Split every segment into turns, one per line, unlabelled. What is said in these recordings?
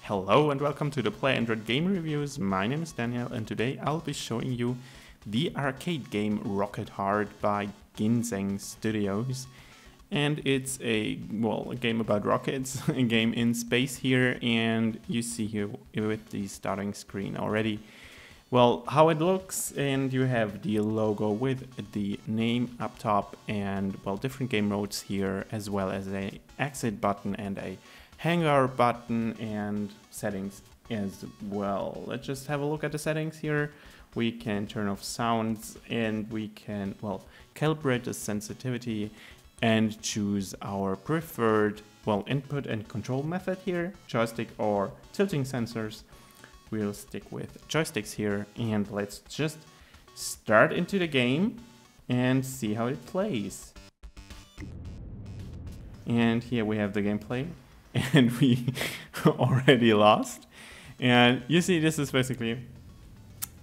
Hello and welcome to the Play Android Game Reviews. My name is Daniel and today I'll be showing you the arcade game RocketHard by Ginseng Studios. And it's a game about rockets, a game in space here, and you see here with the starting screen already how it looks, and you have the logo with the name up top and different game modes here, as well as a exit button and a hangar button and settings as well. Let's just have a look at the settings here. We can turn off sounds and we can calibrate the sensitivity and choose our preferred input and control method here, joystick or tilting sensors. We'll stick with joysticks here, and let's just start into the game and see how it plays. And here we have the gameplay, and we already lost. And you see, this is basically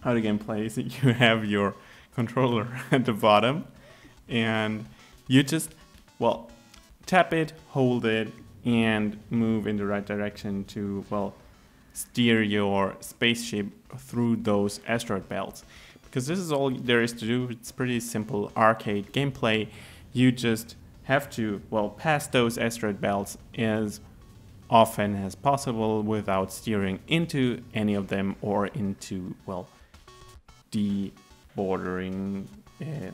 how the game plays. You have your controller at the bottom, and you just tap it, hold it, and move in the right direction to steer your spaceship through those asteroid belts. Because this is all there is to do. It's pretty simple arcade gameplay. You just have to pass those asteroid belts as often as possible without steering into any of them or into the bordering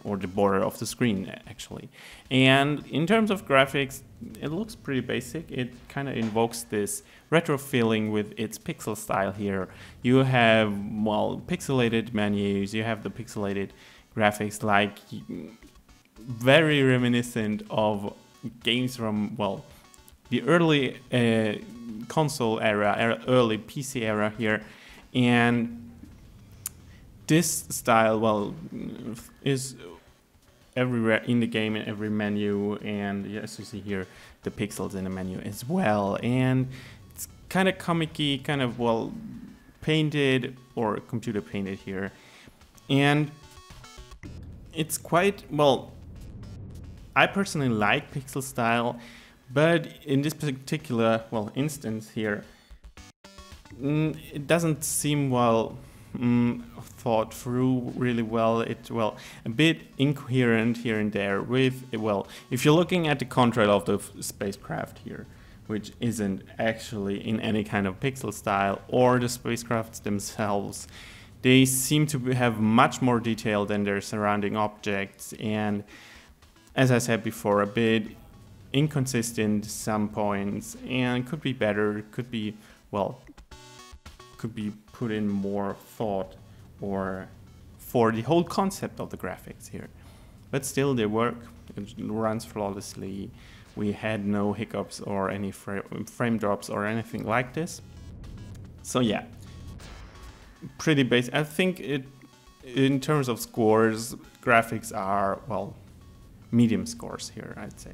or the border of the screen actually. And in terms of graphics, it looks pretty basic. It kind of invokes this retro feeling with its pixel style here. You have pixelated menus, you have the pixelated graphics, like very reminiscent of games from the early console era, early PC era here. And this style, is everywhere in the game, in every menu, and as you see here, the pixels in the menu as well. And it's kind of comic-y, kind of painted or computer painted here. And it's quite, I personally like pixel style, but in this particular, instance here, it doesn't seem thought through really well. It's a bit incoherent here and there with if you're looking at the control of the spacecraft here, which isn't actually in any kind of pixel style, or the spacecrafts themselves, they seem to have much more detail than their surrounding objects, and as I said before, a bit inconsistent some points, and could be better, could be put in more thought or for the whole concept of the graphics here. But still, they work. It runs flawlessly. We had no hiccups or any frame drops or anything like this. So yeah, pretty basic. I think in terms of scores, graphics are medium scores here, I'd say.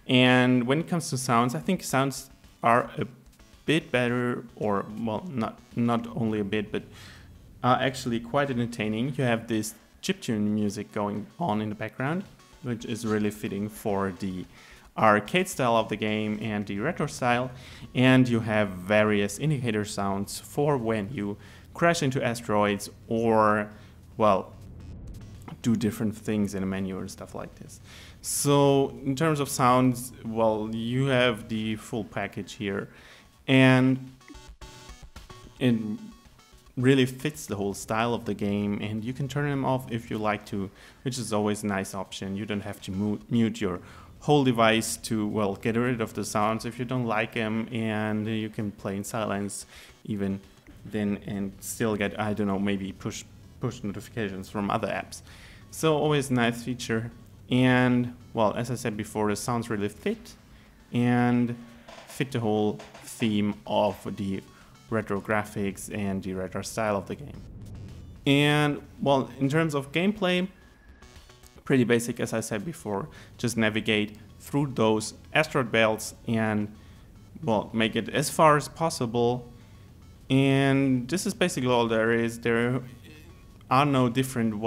And when it comes to sounds, I think sounds are a bit better, or not only a bit, but actually quite entertaining. You have this chiptune music going on in the background, which is really fitting for the arcade style of the game and the retro style. And you have various indicator sounds for when you crash into asteroids or do different things in a menu or stuff like this. So in terms of sounds, you have the full package here. And it really fits the whole style of the game, and you can turn them off if you like to, which is always a nice option. You don't have to mute your whole device to get rid of the sounds if you don't like them, and you can play in silence even then and still get, I don't know, maybe push notifications from other apps. So always a nice feature. And as I said before, the sounds really fit and fit the whole theme of the retro graphics and the retro style of the game. And in terms of gameplay, pretty basic, as I said before. Just navigate through those asteroid belts and make it as far as possible. And this is basically all there is. There are no different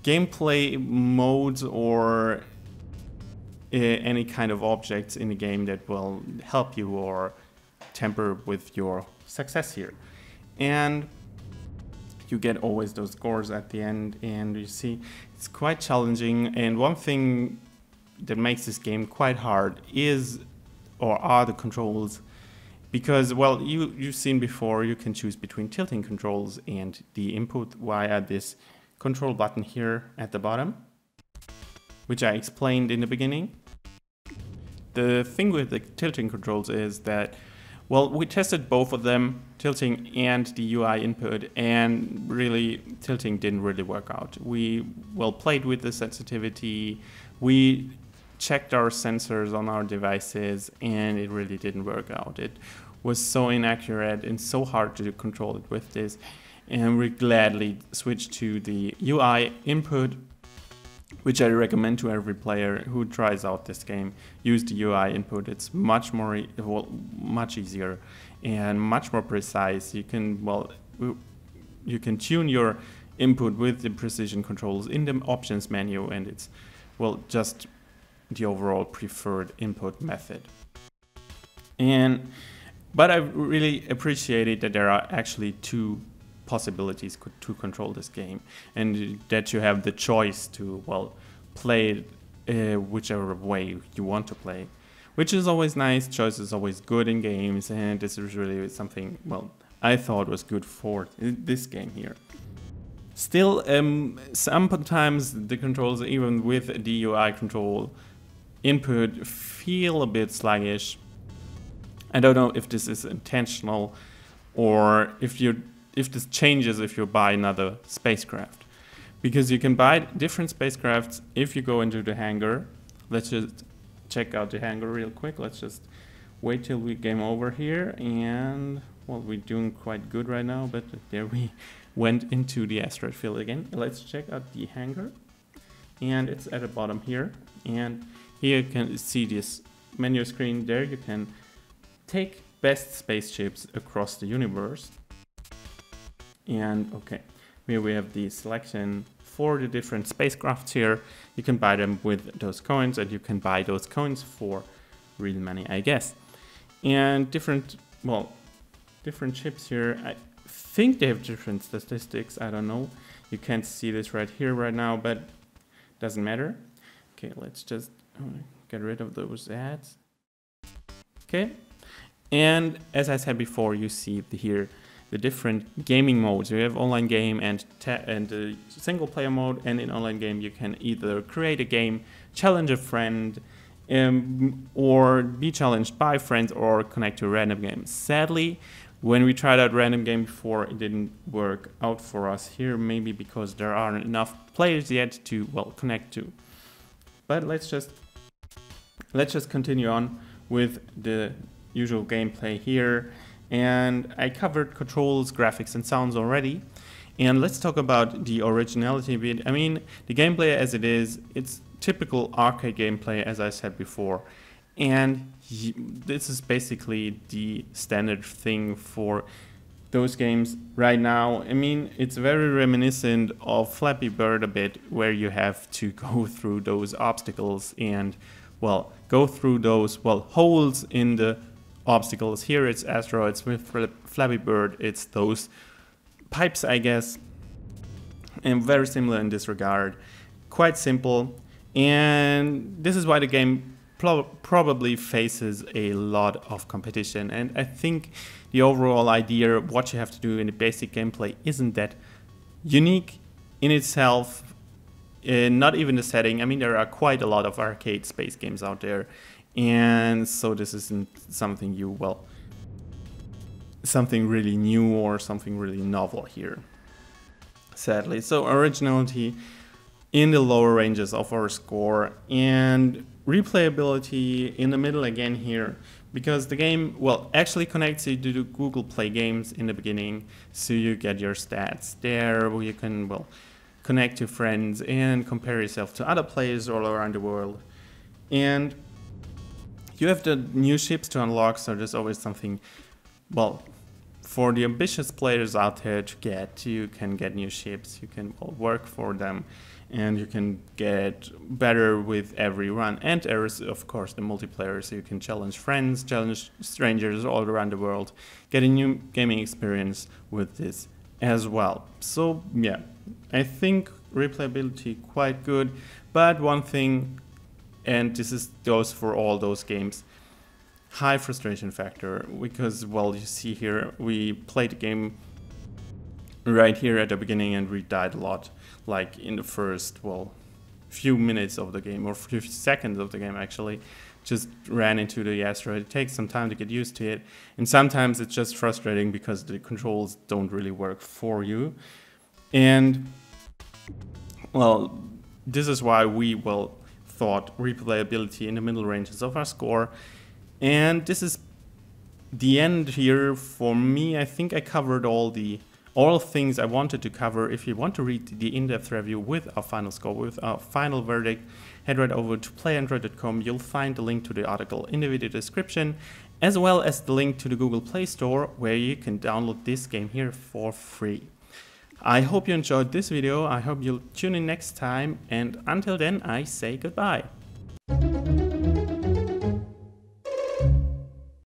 gameplay modes or any kind of objects in the game that will help you or tamper with your success here. And you get always those scores at the end, and you see it's quite challenging. And one thing that makes this game quite hard is or are the controls, because, well, you've seen before, you can choose between tilting controls and the input via this control button here at the bottom, which I explained in the beginning. The thing with the tilting controls is that, well, we tested both of them, tilting and the UI input, and really tilting didn't really work out. We, well, played with the sensitivity, we checked our sensors on our devices, and it really didn't work out. It was so inaccurate and so hard to control it with this, and we gladly switched to the UI input, which I recommend to every player who tries out this game. Use the UI input. It's much more, well, much easier and much more precise. You can, well, you can tune your input with the precision controls in the options menu, and it's, well, just the overall preferred input method. But I really appreciated that there are actually two possibilities to control this game, and that you have the choice to, well, play it whichever way you want to play, which is always nice. Choice is always good in games, and this is really something, well, I thought was good for this game here. Still, sometimes the controls, even with the UI control input, feel a bit sluggish. I don't know if this is intentional or if this changes if you buy another spacecraft, because you can buy different spacecrafts if you go into the hangar. Let's just check out the hangar real quick. Let's just wait till we game over here, and, well, we're doing quite good right now, but there we went into the asteroid field again. Let's check out the hangar, and it's at the bottom here, and here you can see this menu screen. There you can take best spaceships across the universe. And okay, here we have the selection for the different spacecrafts here. You can buy them with those coins, and you can buy those coins for real money, I guess. And different ships here. I think they have different statistics. I don't know. You can't see this right here right now, but doesn't matter. Okay, let's just get rid of those ads. Okay, and as I said before, you see here the different gaming modes. You have online game and single player mode, and in online game you can either create a game, challenge a friend, or be challenged by friends, or connect to a random game. Sadly, when we tried out random game before, it didn't work out for us here, maybe because there aren't enough players yet to, well, connect to. But let's just continue on with the usual gameplay here. And I covered controls, graphics, and sounds already. And let's talk about the originality a bit. I mean, the gameplay as it is, it's typical arcade gameplay, as I said before. And this is basically the standard thing for those games right now. I mean, it's very reminiscent of Flappy Bird a bit, where you have to go through those obstacles and, well, go through those, well, holes in the obstacles. Here it's asteroids. With Flappy Bird, it's those pipes, I guess, and very similar in this regard. Quite simple, and this is why the game probably faces a lot of competition. And I think the overall idea of what you have to do in the basic gameplay isn't that unique in itself. Not even the setting. I mean, there are quite a lot of arcade space games out there, and so this isn't something something really new or something really novel here, sadly. So originality in the lower ranges of our score, and replayability in the middle again here, because the game, well, actually connects you to Google Play Games in the beginning, so you get your stats there, where you can, well, connect to friends and compare yourself to other players all around the world. And you have the new ships to unlock, so there's always something, well, for the ambitious players out there to get. You can get new ships, you can work for them, and you can get better with every run. And there is, of course, the multiplayer, so you can challenge friends, challenge strangers all around the world, get a new gaming experience with this as well. So yeah, I think replayability quite good, but one thing, and this goes for all those games, high frustration factor, because, well, you see here, we played the game right here at the beginning and we died a lot, like in the first, well, few minutes of the game, or few seconds of the game actually, just ran into the asteroid. It takes some time to get used to it, and sometimes it's just frustrating because the controls don't really work for you. And, well, this is why we, well, thought replayability in the middle ranges of our score. And this is the end here for me. I think I covered all things I wanted to cover. If you want to read the in-depth review with our final score, with our final verdict, head right over to playandroid.com. You'll find the link to the article in the video description, as well as the link to the Google Play Store, where you can download this game here for free. I hope you enjoyed this video. I hope you'll tune in next time, and until then, I say goodbye.